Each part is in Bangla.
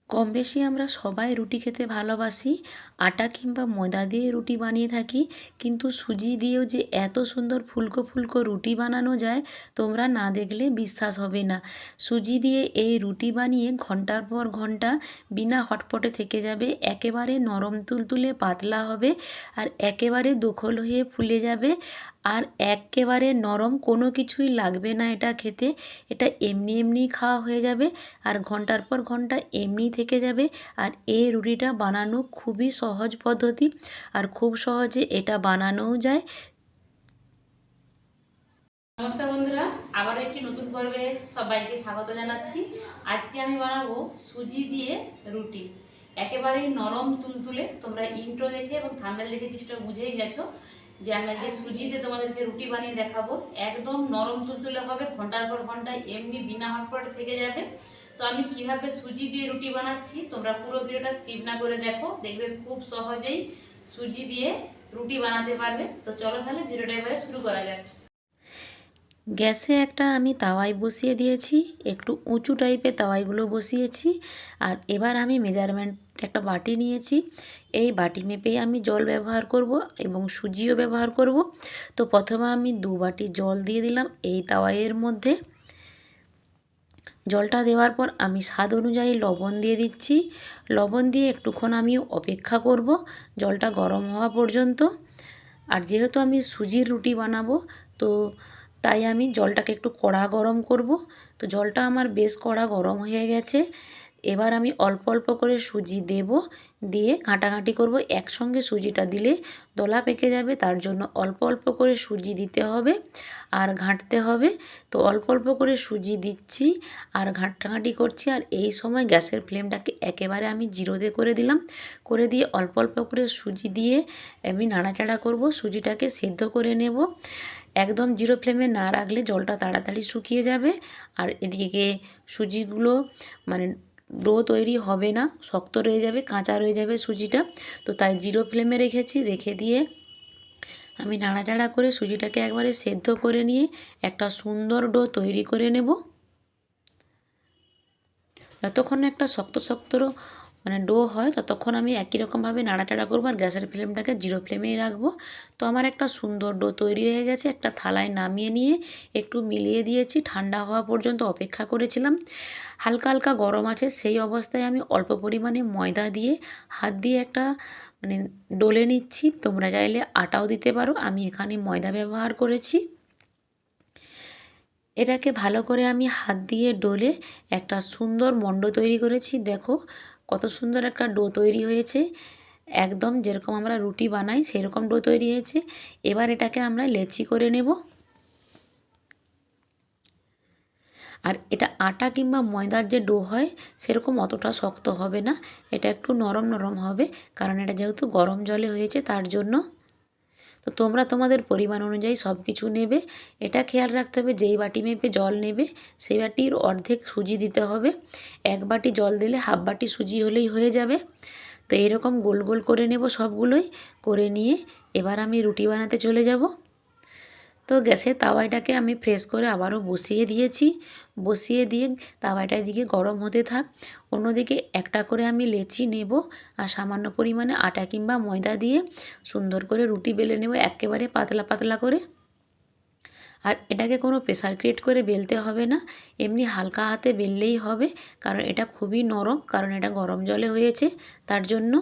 কম বেশি আমরা সবাই রুটি খেতে ভালোবাসি। আটা কিংবা ময়দা দিয়ে রুটি বানিয়ে থাকি, কিন্তু সুজি দিয়েও যে এত সুন্দর ফুলকো ফুলকো রুটি বানানো যায়, তোমরা না দেখলে বিশ্বাস হবে না। সুজি দিয়ে এই রুটি বানিয়ে ঘন্টার পর ঘন্টা বিনা হটপটে থেকে যাবে, একেবারে নরম তুলতুলে পাতলা হবে আর একেবারে দোখল হয়ে ফুলে যাবে। আর একেবারে নরম, কোনো কিছুই লাগবে না এটা খেতে। এটা এমনি এমনি খাওয়া হয়ে যাবে আর ঘন্টার পর ঘন্টা এমনি থেকে যাবে। আর এই রুটিটা বানানো খুবই সহজ পদ্ধতি আর খুব সহজে এটা বানানোও যায়। নমস্কার বন্ধুরা, আবারও একটি নতুন পর্বে সবাইকে স্বাগত জানাচ্ছি। আজকে আমি বানাবো সুজি দিয়ে রুটি, একেবারেই নরম তুলতুলে। তোমরা ইন্ট্রো দেখে এবং থাম্বনেল দেখে কিছুটা বুঝেই গেছো যে আমি আজকে সুজি দিয়ে তোমাদেরকে রুটি বানিয়ে দেখাবো। একদম নরম তুলতুলে হবে, ঘন্টার পর ঘন্টা এমনি বিনা হটপটে থেকে যাবে। তো আমি কিভাবে সুজি দিয়ে রুটি বানাচ্ছি তোমরা পুরো ভিডিওটা স্কিপ না করে দেখো, দেখবে খুব সহজেই সুজি দিয়ে রুটি বানাতে পারবে। তো চলো তাহলে ভিডিওটা এবারে শুরু করা যাক। গ্যাসে একটা আমি তাওয়াই বসিয়ে দিয়েছি, একটু উঁচু টাইপের তাওয়াইগুলো বসিয়েছি। আর এবার আমি মেজারমেন্ট একটা বাটি নিয়েছি, এই বাটি মেপেই আমি জল ব্যবহার করব এবং সুজিও ব্যবহার করব। তো প্রথমে আমি 2 বাটি জল দিয়ে দিলাম এই তাওয়াইয়ের মধ্যে। জলটা দেওয়ার পর আমি স্বাদ অনুযায়ী লবণ দিয়ে দিচ্ছি। লবণ দিয়ে একটুক্ষণ আমি অপেক্ষা করব জলটা গরম হওয়া পর্যন্ত। আর যেহেতু আমি সুজির রুটি বানাবো, তো তাই আমি জলটাকে একটু কড়া গরম করব। তো জলটা আমার বেশ কড়া গরম হয়ে গেছে। এবার আমি অল্প অল্প করে সুজি দেব, দিয়ে ঘাঁটাঘাঁটি করব। একসঙ্গে সুজিটা দিলে দলা পেকে যাবে, তার জন্য অল্প অল্প করে সুজি দিতে হবে আর ঘাঁটতে হবে। তো অল্প অল্প করে সুজি দিচ্ছি আর ঘাঁটাঘাঁটি করছি। আর এই সময় গ্যাসের ফ্লেমটাকে একেবারে আমি জিরোতে করে দিলাম, করে দিয়ে অল্প অল্প করে সুজি দিয়ে আমি নাড়াচাড়া করব, সুজিটাকে সেদ্ধ করে নেব। একদম জিরো ফ্লেমে না রাখলে জলটা তাড়াতাড়ি শুকিয়ে যাবে আর এদিকে সুজিগুলো মানে ডো তৈরি হবে না, শক্ত রয়ে যাবে, কাঁচা রয়ে যাবে সুজিটা। তো তাই জিরো ফ্লেমে রেখেছি, রেখে দিয়ে আমি নাড়াচাড়া করে সুজিটাকে একবারে সেদ্ধ করে নিয়ে একটা সুন্দর ডো তৈরি করে নেব। যতক্ষণ না একটা শক্ত শক্ত ডো হয়, ততক্ষণ আমি একই রকমভাবে নাড়াচাড়া করবো আর গ্যাসের ফ্লেমটাকে জিরো ফ্লেমেই রাখবো। তো আমার একটা সুন্দর ডো তৈরি হয়ে গেছে। একটা থালায় নামিয়ে নিয়ে একটু মিলিয়ে দিয়েছি, ঠান্ডা হওয়া পর্যন্ত অপেক্ষা করেছিলাম। হালকা হালকা গরম আছে, সেই অবস্থায় আমি অল্প পরিমাণে ময়দা দিয়ে হাত দিয়ে একটা মানে ডলে নিচ্ছি। তোমরা চাইলে আটাও দিতে পারো, আমি এখানে ময়দা ব্যবহার করেছি। এটাকে ভালো করে আমি হাত দিয়ে ডলে একটা সুন্দর মণ্ড তৈরি করেছি। দেখো কত সুন্দর একটা ডো তৈরি হয়েছে, একদম যেরকম আমরা রুটি বানাই সেরকম ডো তৈরি হয়েছে। এবার এটাকে আমরা লেচি করে নেব। আর এটা আটা কিংবা ময়দার যে ডো হয় সেরকম অতটা শক্ত হবে না, এটা একটু নরম নরম হবে, কারণ এটা যেহেতু গরম জলে হয়েছে তার জন্য। তো তোমরা তোমাদের পরিমাণ অনুযায়ী সব কিছু নেবে। এটা খেয়াল রাখতে হবে যেই বাটি মেপে জল নেবে সেই বাটির অর্ধেক সুজি দিতে হবে। 1 বাটি জল দিলে হাফ বাটি সুজি হলেই হয়ে যাবে। তো এরকম গোল গোল করে নেব সবগুলোই, করে নিয়ে এবার আমি রুটি বানাতে চলে যাব। তো গ্যাসে তাওয়াটাকে আমি ফ্রেশ করে আবারও বসিয়ে দিয়েছি, বসিয়ে দিয়ে তাওয়াটার দিকে গরম হতে থাক। অন্যদিকে একটা করে আমি লেচি নেব আর সামান্য পরিমাণে আটা কিংবা ময়দা দিয়ে সুন্দর করে রুটি বেলে নেব, একেবারে পাতলা পাতলা করে। আর এটাকে কোনো প্রেসার ক্রিয়েট করে বেলতে হবে না, এমনি হালকা হাতে বেললেই হবে, কারণ এটা খুবই নরম, কারণ এটা গরম জলে হয়েছে তার জন্য।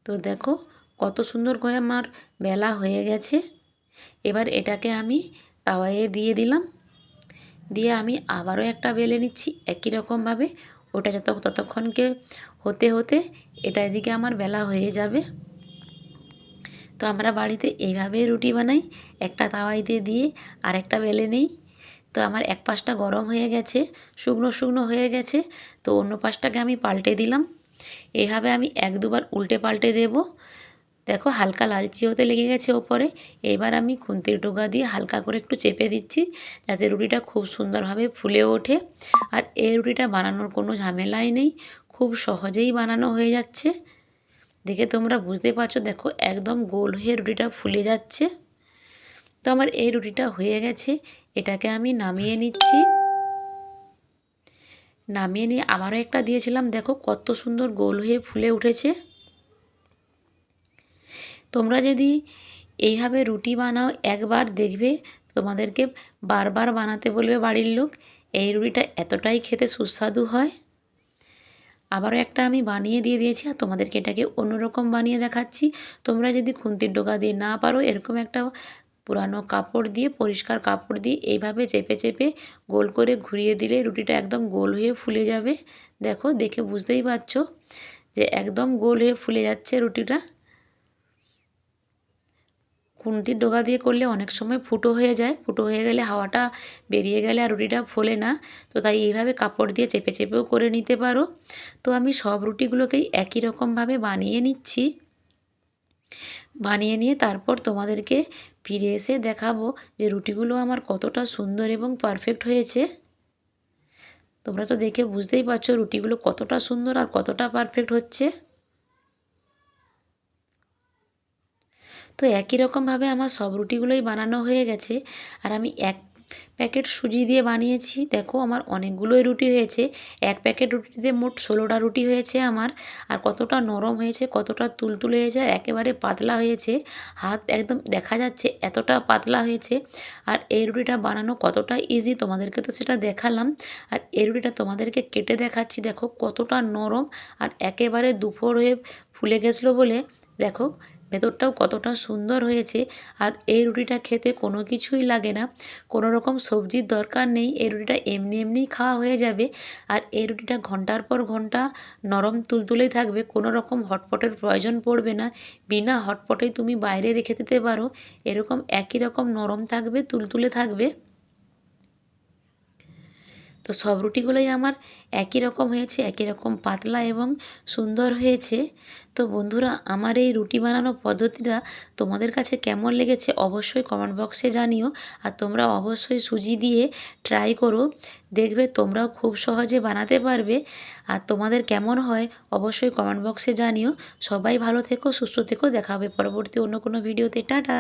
তো দেখো কত সুন্দর করে আমার বেলা হয়ে গেছে। এবার এটাকে আমি তাওয়ায় দিয়ে দিলাম, দিয়ে আমি আবারও একটা বেলে নিচ্ছি একই রকমভাবে। ওটা ততক্ষণকে হতে হতে এটা এদিকে আমার বেলা হয়ে যাবে। তো আমরা বাড়িতে এইভাবেই রুটি বানাই, একটা তাওয়াইতে দিয়ে আরেকটা বেলে নিই। তো আমার এক পাশটা গরম হয়ে গেছে, শুকনো শুকনো হয়ে গেছে, তো অন্য পাশটাকে আমি পাল্টে দিলাম। এইভাবে আমি 1-2 বার উল্টে পাল্টে দেব। দেখো হালকা লালচে হতে লেগে গেছে ওপরে। এবার আমি খুন্তির ডগা দিয়ে হালকা করে একটু চেপে দিচ্ছি, যাতে রুটিটা খুব সুন্দরভাবে ফুলে ওঠে। আর এই রুটিটা বানানোর কোনো ঝামেলাই নেই, খুব সহজেই বানানো হয়ে যাচ্ছে। দেখে তোমরা বুঝতে পারছো, দেখো একদম গোল হয়ে রুটিটা ফুলে যাচ্ছে। তো আমার এই রুটিটা হয়ে গেছে, এটাকে আমি নামিয়ে নিচ্ছি। নামিয়ে নিয়ে আবারও একটা দিয়েছিলাম, দেখো কত সুন্দর গোল হয়ে ফুলে উঠেছে। তোমরা যদি এইভাবে রুটি বানাও একবার দেখবে তোমাদেরকে বারবার বানাতে বলবে বাড়ির লোক। এই রুটিটা এতটাই খেতে সুস্বাদু হয়। আবারও একটা আমি বানিয়ে দিয়ে দিয়েছি আর তোমাদেরকে এটাকে অন্যরকম বানিয়ে দেখাচ্ছি। তোমরা যদি খুন্তির ডগা দিয়ে না পারো, এরকম একটা পুরানো কাপড় দিয়ে, পরিষ্কার কাপড় দিয়ে এইভাবে চেপে চেপে গোল করে ঘুরিয়ে দিলে রুটিটা একদম গোল হয়ে ফুলে যাবে। দেখো, দেখে বুঝতেই পারছো যে একদম গোল হয়ে ফুলে যাচ্ছে রুটিটা। খুন্তির ডগা দিয়ে করলে অনেক সময় ফুটো হয়ে যায়, ফুটো হয়ে গেলে হাওয়াটা বেরিয়ে গেলে আর রুটিটা ফোলে না। তো তাই এইভাবে কাপড় দিয়ে চেপে চেপেও করে নিতে পারো। তো আমি সব রুটিগুলোকেই একই রকমভাবে বানিয়ে নিচ্ছি। বানিয়ে নিয়ে তারপর তোমাদেরকে ফিরে এসে দেখাবো যে রুটিগুলো আমার কতটা সুন্দর এবং পারফেক্ট হয়েছে। তোমরা তো দেখে বুঝতেই পারছো রুটিগুলো কতটা সুন্দর আর কতটা পারফেক্ট হচ্ছে। তো একই রকমভাবে আমার সব রুটিগুলোই বানানো হয়ে গেছে। আর আমি এক প্যাকেট সুজি দিয়ে বানিয়েছি। দেখো আমার অনেকগুলোই রুটি হয়েছে। এক প্যাকেট রুটিতে মোট 16টা রুটি হয়েছে আমার। আর কতটা নরম হয়েছে, কতটা তুলতুলে হয়েছে, আর একেবারে পাতলা হয়েছে। হাত একদম দেখা যাচ্ছে এতটা পাতলা হয়েছে। আর এই রুটিটা বানানো কতটা ইজি তোমাদেরকে তো সেটা দেখালাম। আর এই রুটিটা তোমাদেরকে কেটে দেখাচ্ছি। দেখো কতটা নরম আর একেবারে দুফোর হয়ে ফুলে গেছিলো বলে দেখো ভেতরটাও কতটা সুন্দর হয়েছে। আর এই রুটিটা খেতে কোনো কিছুই লাগে না, কোনো রকম সবজির দরকার নেই। এই রুটিটা এমনি এমনিই খাওয়া হয়ে যাবে। আর এই রুটিটা ঘন্টার পর ঘন্টা নরম তুলতুলেই থাকবে, কোনো রকম হটপটের প্রয়োজন পড়বে না। বিনা হটপটেই তুমি বাইরে রেখে দিতে পারো, এরকম একই রকম নরম থাকবে, তুলতুলে থাকবে। তো সব রুটিগুলোই আমার একই রকম হয়েছে, একই রকম পাতলা এবং সুন্দর হয়েছে। তো বন্ধুরা, আমার এই রুটি বানানোর পদ্ধতিটা তোমাদের কাছে কেমন লেগেছে অবশ্যই কমেন্ট বক্সে জানিও। আর তোমরা অবশ্যই সুজি দিয়ে ট্রাই করো, দেখবে তোমরাও খুব সহজে বানাতে পারবে। আর তোমাদের কেমন হয় অবশ্যই কমেন্ট বক্সে জানিও। সবাই ভালো থেকো, সুস্থ থেকো, দেখা হবে পরবর্তী অন্য কোনো ভিডিওতে। টাটা।